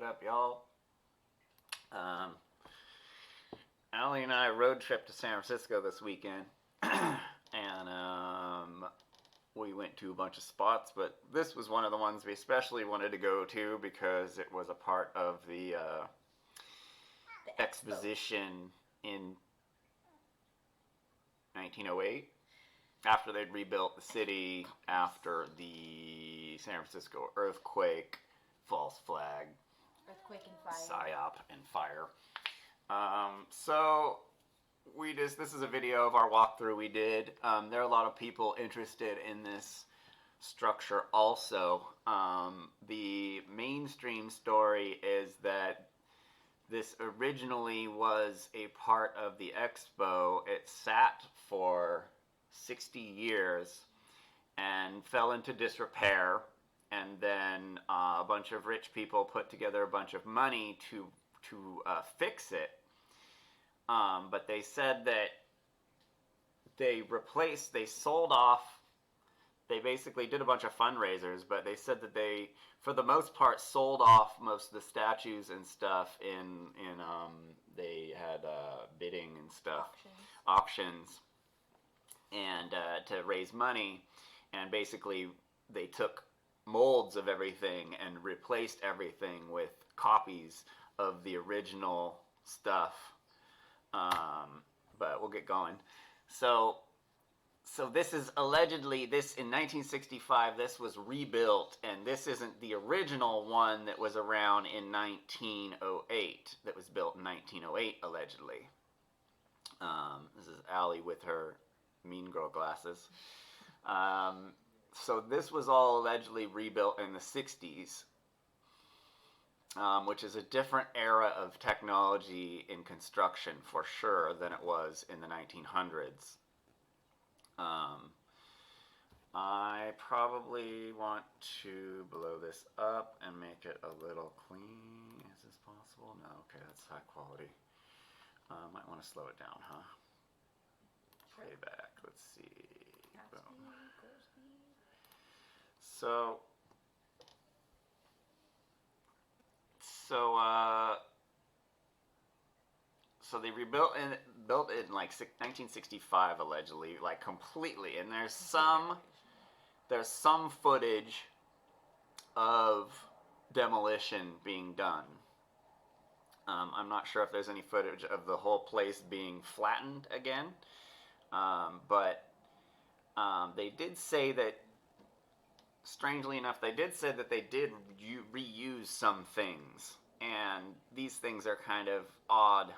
up, y'all? Um, Allie and I road trip to San Francisco this weekend, and we went to a bunch of spots, but this was one of the ones we especially wanted to go to because it was a part of the exposition in 1908 after they'd rebuilt the city after the San Francisco earthquake, false flag, earthquake and fire, psyop, and fire. So this is a video of our walkthrough we did. There are a lot of people interested in this structure also. The mainstream story is that this originally was a part of the expo. It sat for 60 years and fell into disrepair, and then a bunch of rich people put together a bunch of money to fix it. But they said that they sold off, they basically did a bunch of fundraisers, but they said that they, for the most part, sold off most of the statues and stuff they had bidding and stuff, auctions, and to raise money, and basically they took molds of everything and replaced everything with copies of the original stuff. But we'll get going. So this is allegedly, this in 1965, this was rebuilt, and this isn't the original one that was around in 1908, that was built in 1908, allegedly. This is Allie with her mean girl glasses. So this was all allegedly rebuilt in the 60s, which is a different era of technology in construction for sure than it was in the 1900s. I probably want to blow this up and make it a little clean. Is this possible? No, okay, that's high quality. Might want to slow it down, huh? Sure. Playback, let's see. Boom. So they built it in like 1965 allegedly, like completely. And there's some footage of demolition being done. I'm not sure if there's any footage of the whole place being flattened again, but they did say that. Strangely enough, they did say that they did reuse some things, and these things are kind of odd.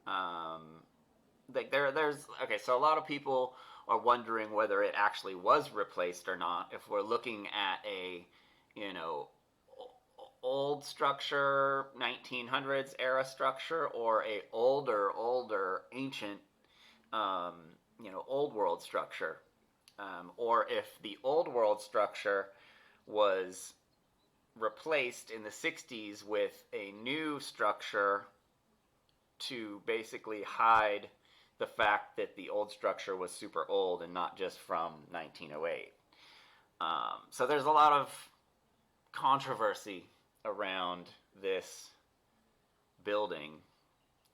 So a lot of people are wondering whether it actually was replaced or not. If we're looking at a, old structure, 1900s era structure, or a older, ancient, old world structure. Or if the old world structure was replaced in the 60s with a new structure to basically hide the fact that the old structure was super old and not just from 1908. So there's a lot of controversy around this building.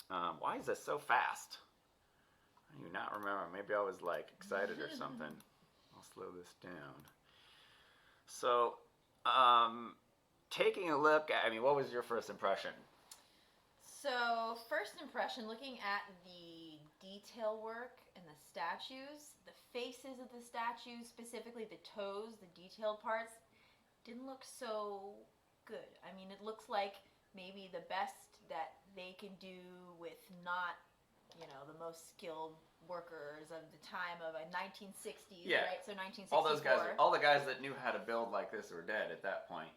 Why is this so fast? I do not remember. Maybe I was like excited or something. I'll slow this down. So, taking a look at, what was your first impression? So, first impression, looking at the detail work and the statues, the faces of the statues, specifically the toes, the detailed parts, didn't look so good. It looks like maybe the best that they can do with not the most skilled workers of the time of 1960s, yeah. right? So 1964. All the guys that knew how to build like this were dead at that point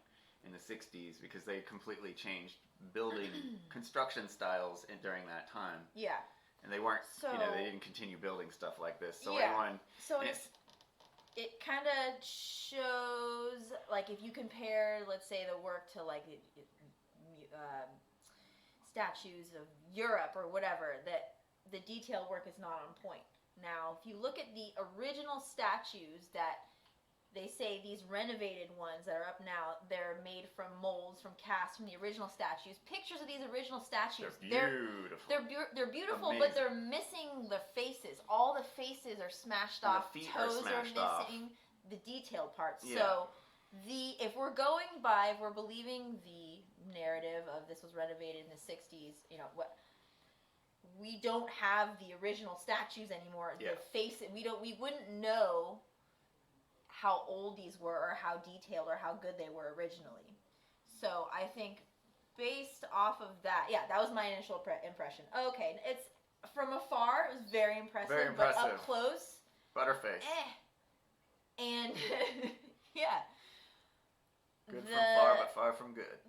in the 60s because they completely changed building construction styles during that time. Yeah. And they weren't, they didn't continue building stuff like this. So yeah. It kind of shows, like, if you compare, let's say, the work to like statues of Europe or whatever, that the detail work is not on point. Now, if you look at the original statues that they say these renovated ones that are up now, they're made from molds, from casts, from the original statues. Pictures of these original statues. They're beautiful. They're beautiful, Amazing. but they're missing the faces. All the faces are smashed And off. the feet Toes are missing. The detailed parts. Yeah. So if we're believing the narrative of this was renovated in the 60s, we don't have the original statues anymore. Yeah. The face, we wouldn't know how old these were or how detailed or how good they were originally. So I think based off of that, that was my initial impression. Okay, it's from afar, it was very impressive. Very impressive. But up close, Butterface. And yeah. Good from far, but far from good.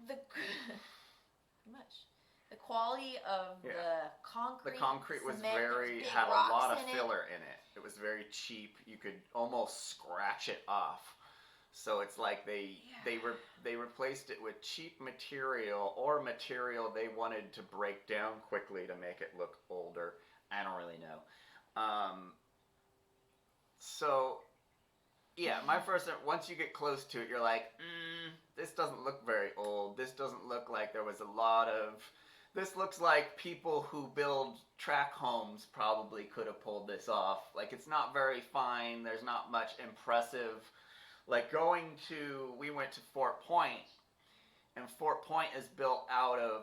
Much. The quality of the concrete. The concrete was cement, had a lot of in filler in it. It was very cheap. You could almost scratch it off. So it's like they replaced it with cheap material or material they wanted to break down quickly to make it look older. I don't really know. So yeah, my first, once you get close to it, you're like, this doesn't look very old. This doesn't look like there was a lot of... This looks like people who build track homes probably could have pulled this off. Like, it's not very fine. There's not much impressive. Like, we went to Fort Point, and Fort Point is built out of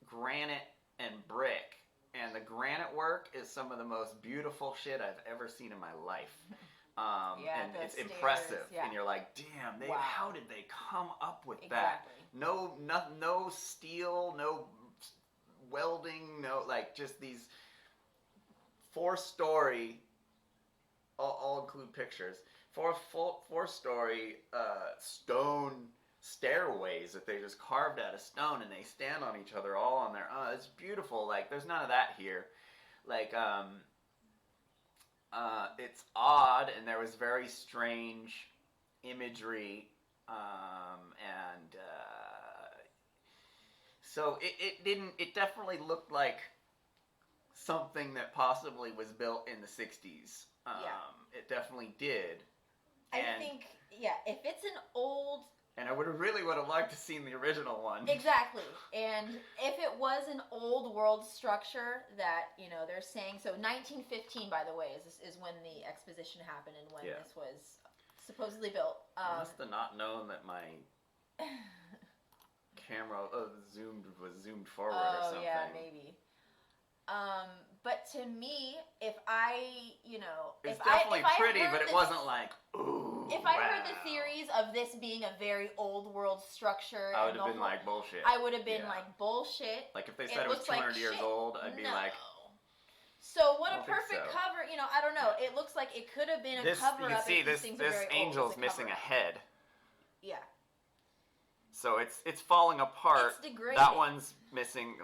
granite and brick. And the granite work is some of the most beautiful shit I've ever seen in my life. And it's stairs, impressive, and you're like, damn, how did they come up with that? No steel, no welding, just these 4-story, I'll include pictures, 4-story stone stairways that they just carved out of stone, and they stand on each other all on their own. It's beautiful. Like, there's none of that here. Like, it's odd, and there was very strange imagery, so it definitely looked like something that possibly was built in the 60s. It definitely did. I think, if it's an old... And I would have liked to seen the original one. Exactly. And if it was an old world structure that, they're saying... So 1915, by the way, is when the exposition happened and when this was supposedly built. I must have not known that my camera was zoomed forward or something. Oh, yeah, maybe. But to me, if I, it's definitely pretty, but it wasn't like, ooh, if I heard the theories of this being a very old world structure, I would have been like, bullshit. I would have been like, bullshit. Like, if they said it was 200 years old, I'd be like... So what a perfect cover, I don't know. It looks like it could have been a cover-up. You see, this angel's missing a head. Yeah. So it's falling apart. It's degrading. That one's missing,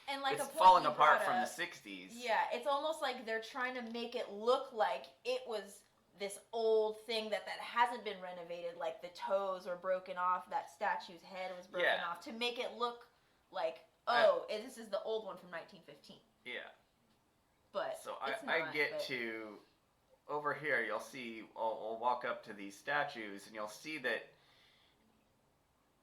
and it's falling apart from the 60s. Yeah, it's almost like they're trying to make it look like it was this old thing that hasn't been renovated, like the toes were broken off, that statue's head was broken off, to make it look like, this is the old one from 1915. Yeah. But so it's I get to, over here, you'll see, I'll walk up to these statues, and you'll see that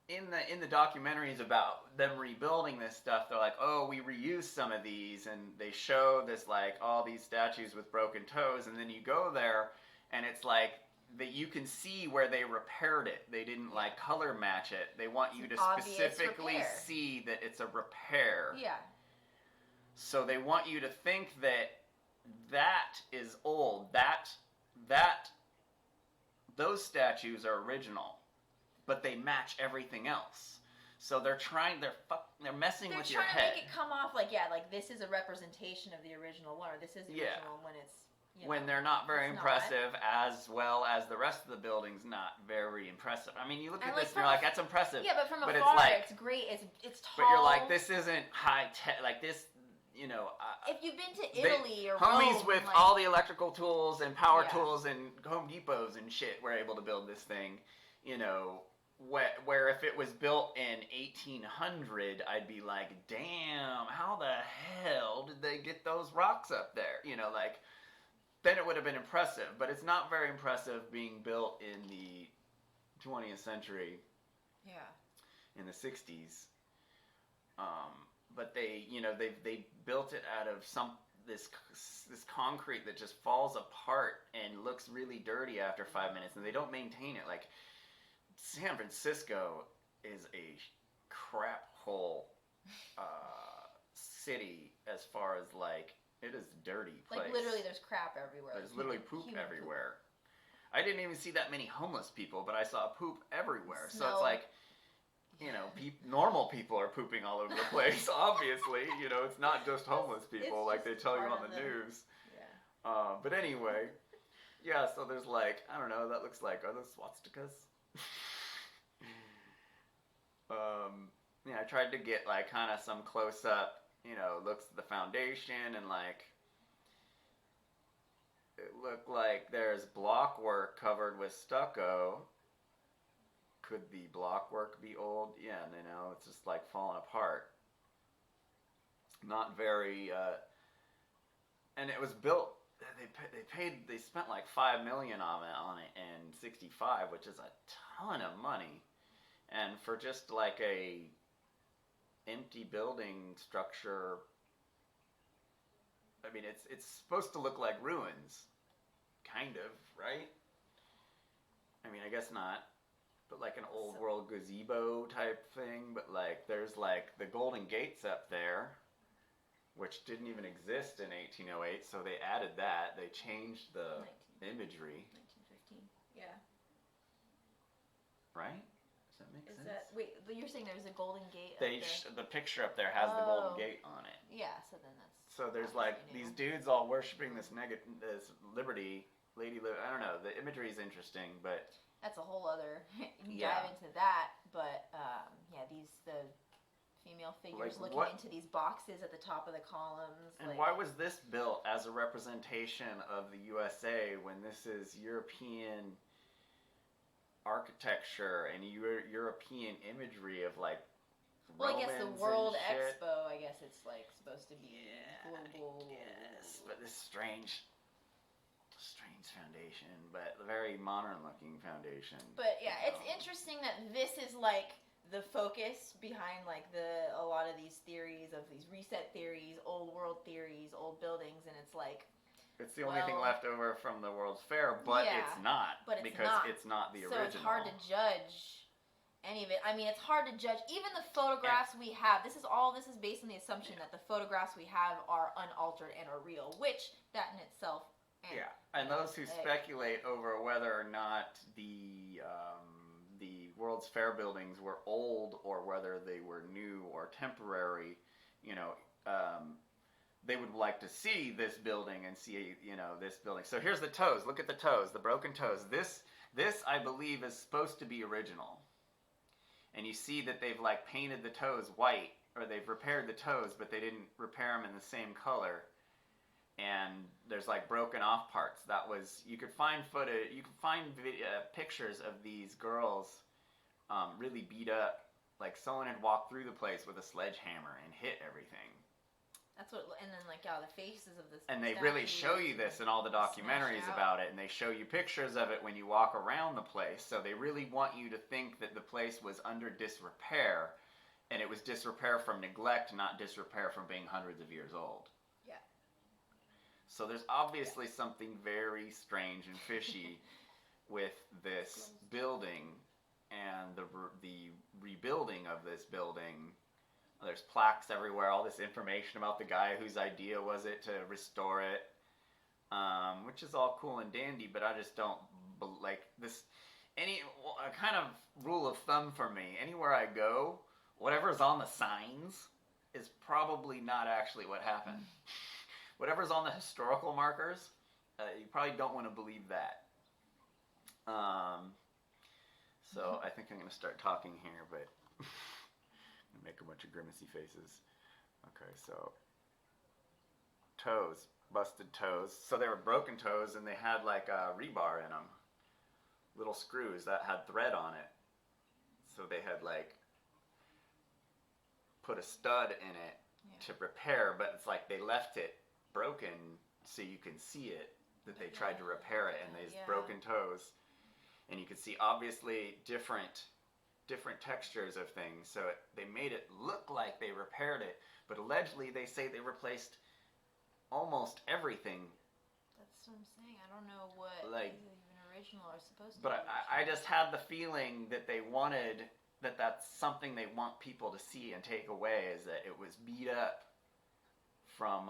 in the documentaries about them rebuilding this stuff, they're like, we reused some of these, and they show this, all these statues with broken toes, and then you go there, and it's like, that you can see where they repaired it. They didn't, color match it. They want you to specifically see that it's a repair. Yeah. So they want you to think that is old. Those statues are original, but they match everything else. So they're messing with your head. They're trying to make it come off like this is a representation of the original one, or this is the original when it's... when they're not very impressive, as well as the rest of the building's not very impressive. I mean, you look at this and you're like, that's impressive. Yeah, but from afar, it's great. It's tall. But you're like, this isn't high tech. Like this, if you've been to Italy or homies Rome, with all the electrical tools and power tools and Home Depots and shit were able to build this thing. Where if it was built in 1800, I'd be like, damn, how the hell did they get those rocks up there? then it would have been impressive. But it's not very impressive being built in the 20th century. Yeah. In the 60s. But they, they built it out of this concrete that just falls apart and looks really dirty after 5 minutes, and they don't maintain it. Like, San Francisco is a crap hole city as far as, like, it is a dirty place. Like, literally, there's crap everywhere. There's literally poop everywhere. I didn't even see that many homeless people, but I saw poop everywhere. So it's like, normal people are pooping all over the place, obviously. It's not just homeless people like they tell you on the news. Yeah. But anyway, yeah, so there's like, I don't know, that looks like, are those swastikas? I tried to get like kind of some close-up, looks at the foundation, and like, it looked like there's block work covered with stucco. Could the block work be old? Yeah, it's just like falling apart. Not very, and it was built, they spent like $5 million on it in 65, which is a ton of money. And for just like a empty building structure, I mean, it's supposed to look like ruins, kind of, right? I mean, I guess not. But like an old world gazebo type thing, but like there's like the Golden Gates up there, which didn't even exist in 1808, so they added that. They changed the imagery. 1915, yeah. Right? Does that make sense? Wait, you're saying there's a Golden Gate up there? The picture up there has the Golden Gate on it. Yeah, so then that's... So there's like these dudes all worshiping this liberty, I don't know, the imagery is interesting, but... That's a whole other dive into that, but the female figures like looking into these boxes at the top of the columns. And why was this built as a representation of the USA when this is European architecture and European imagery of like Romans, I guess the World and shit? Expo, I guess it's like supposed to be global. Yes, but this strange foundation, but a very modern looking foundation. But yeah, it's interesting that this is like the focus behind like a lot of these theories of these reset theories, old world theories, old buildings, and it's like it's the only thing left over from the World's Fair, but it's not, because it's not the original. So it's hard to judge any of it. I mean, it's hard to judge even the photographs we have. This is based on the assumption that the photographs we have are unaltered and are real, which that in itself. And those who speculate over whether or not the World's Fair buildings were old or whether they were new or temporary, they would like to see this building and see, this building. So here's the toes. Look at the toes, the broken toes. This I believe is supposed to be original. And you see that they've like painted the toes white, or they've repaired the toes, but they didn't repair them in the same color. And there's like broken off parts. You could find footage, pictures of these girls really beat up. Like someone had walked through the place with a sledgehammer and hit everything. That's what, and then like the faces of this. And they really show you this in all the documentaries about it, and they show you pictures of it when you walk around the place. So they really want you to think that the place was under disrepair, and it was disrepair from neglect, not disrepair from being hundreds of years old. So there's obviously something very strange and fishy with this building and the rebuilding of this building. There's plaques everywhere, all this information about the guy whose idea was it to restore it, which is all cool and dandy, but I just don't like this. A kind of rule of thumb for me, anywhere I go, whatever's on the signs is probably not actually what happened. Whatever's on the historical markers, you probably don't want to believe that. So I think I'm going to start talking here, but I'm going to make a bunch of grimacy faces. Okay, so toes, busted toes. So they were broken toes, and they had like a rebar in them, little screws that had thread on it. So they had like put a stud in it to repair, but it's like they left it broken so you can see it that they tried to repair it, and these Yeah. broken toes. And you could see obviously different textures of things. So they made it look like they repaired it, but allegedly they say they replaced almost everything. That's what I'm saying. I don't know what Like, is even original or supposed to be. but I just had the feeling that they wanted that's something they want people to see and take away, is that it was beat up from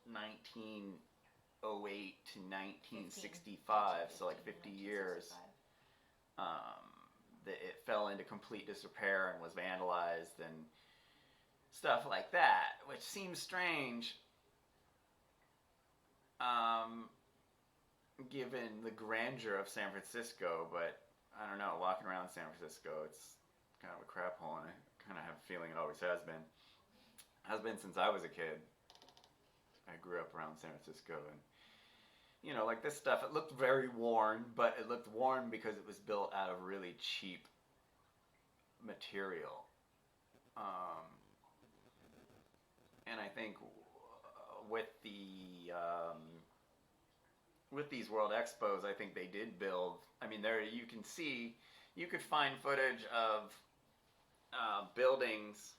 1908 to 1965, so like 50 years. That it fell into complete disrepair and was vandalized and stuff like that, which seems strange, given the grandeur of San Francisco. But I don't know, walking around San Francisco, it's kind of a crap hole, and I kind of have a feeling it always has been. Has been since I was a kid. I grew up around San Francisco, and you know, like this stuff, it looked very worn, but it looked worn because it was built out of really cheap material. And I think with these World Expos, I think they did build. I mean, there you can see, you could find footage of buildings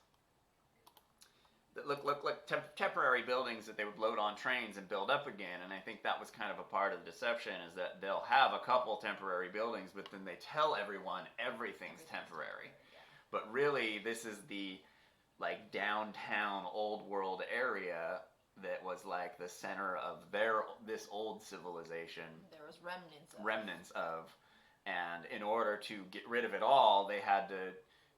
that look like temporary buildings that they would load on trains and build up again. And I think that was kind of a part of the deception, is that they'll have a couple temporary buildings, but then they tell everyone everything's temporary. But really, this is the like downtown old world area that was like the center of this old civilization. There was remnants of. And in order to get rid of it all, they had to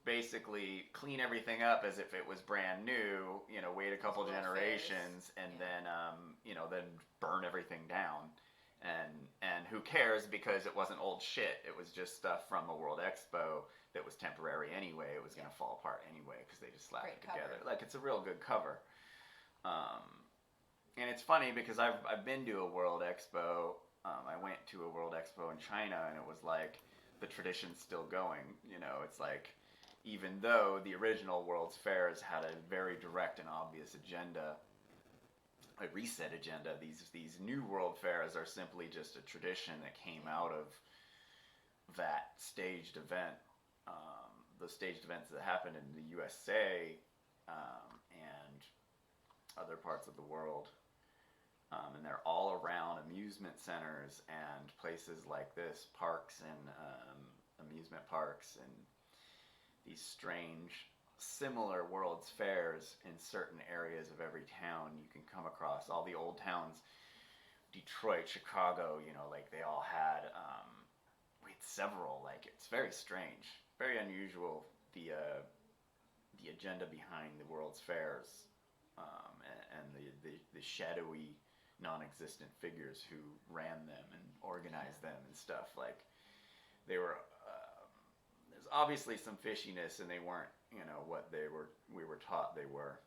basically clean everything up as if it was brand new, you know, wait a couple generations, and then then burn everything down. And who cares, because it wasn't old shit. It was just stuff from a World Expo that was temporary anyway. It was going to fall apart anyway because they just slapped it together. Like, it's a real good cover. And it's funny because I've been to a World Expo. I went to a World Expo in China, and it was like the tradition's still going. You know, it's like, even though the original World's Fairs had a very direct and obvious agenda, a reset agenda, these new World Fairs are simply just a tradition that came out of that staged event. The staged events that happened in the USA and other parts of the world. And they're all around amusement centers and places like this, parks and amusement parks, and these strange, similar World's Fairs in certain areas of every town. You can come across all the old towns, Detroit, Chicago, you know, like they all had, we had several, like, it's very strange, very unusual, the agenda behind the World's Fairs, and the shadowy, non-existent figures who ran them and organized them and stuff. Like, they were, there's obviously some fishiness, and they weren't, you know, what we were taught they were.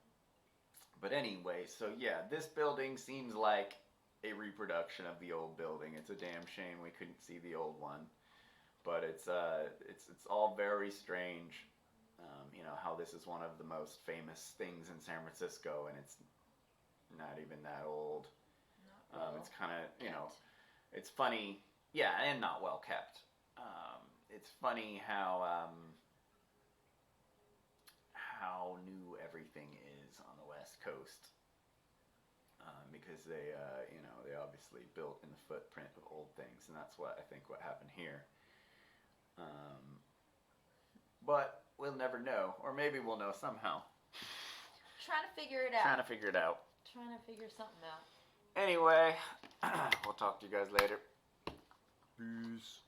But anyway, so yeah, this building seems like a reproduction of the old building. It's a damn shame we couldn't see the old one, but it's all very strange. You know, how this is one of the most famous things in San Francisco, and it's not even that old. It's kind of, you know, it's funny, yeah, and not well kept. It's funny how new everything is on the West Coast, because they, you know, they obviously built in the footprint of old things, and that's what I think what happened here. But we'll never know, or maybe we'll know somehow. Trying to figure it out. Trying to figure it out. Trying to figure something out. Anyway, we'll talk to you guys later. Peace.